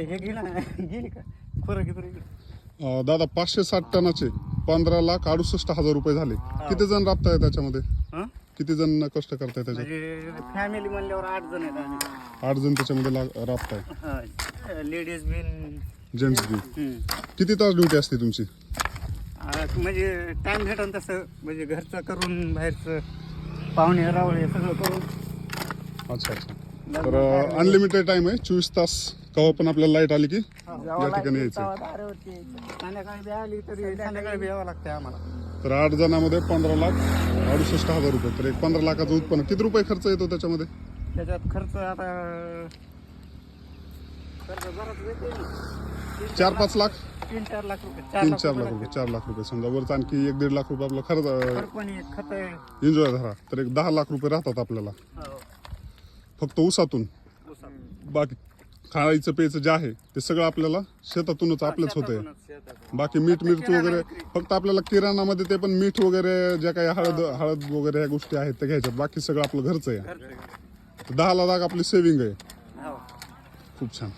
हे घे ना गेली का खोरं घे बरं इकडे. दादा 560 टनाचे 15,68,000 रुपये झाले. किती जण राबताय त्याच्यामध्ये? हं? किती जण कष्ट करताय त्याच्यात? म्हणजे फॅमिली म्हणल्यावर 8 जण आहेत आम्ही. 8 जण त्याच्यामध्ये राबताय, लेडीज बिन. जेंट्स बी. किती तास ड्युटी असते तुमची? म्हणजे टाइम भेटन तसं, म्हणजे घरचं करून बाहेरचं पाहुणे रावळे सगळं करून. अच्छा अच्छा. तर अनलिमिटेड टाइम आहे, 24 तास. केव्हा पण आपल्याला लाईट आली की या ठिकाणी यायचं. संध्याकाळी बी आली तरी संध्याकाळी बी यावं लागतं आम्हाला. तर 8 जणांमध्ये 15,68,000 रुपये. तर एक 15 लाखाचं उत्पन्न. किती रुपये खर्च येतो त्याच्यामध्ये? त्याच्यात खर्च आता खर्च बराच येते ना. 4-5 लाख, 3-4 लाख रुपये. 3-4 लाख रुपये, 4 लाख रुपये समजा. वरच आणखी 1-1.5 लाख रुपये आपला खर्च पण खत आहे. एन्जॉय धरा. तर एक 10 लाख रुपये राहतात आपल्याला फक्त ऊसातून. बाकी खायचं प्यायचं जे आहे ते सगळं आपल्याला शेतातूनच आपलंच होतंय. बाकी मीठ मिरची वगैरे फक्त आपल्याला किराणामध्ये ते पण मीठ वगैरे ज्या काही हळद वगैरे ह्या गोष्टी आहेत त्या घ्यायच्यात. बाकी सगळं आपलं घरचं आहे. 10 लाख आपली सेव्हिंग आहे. खूप छान.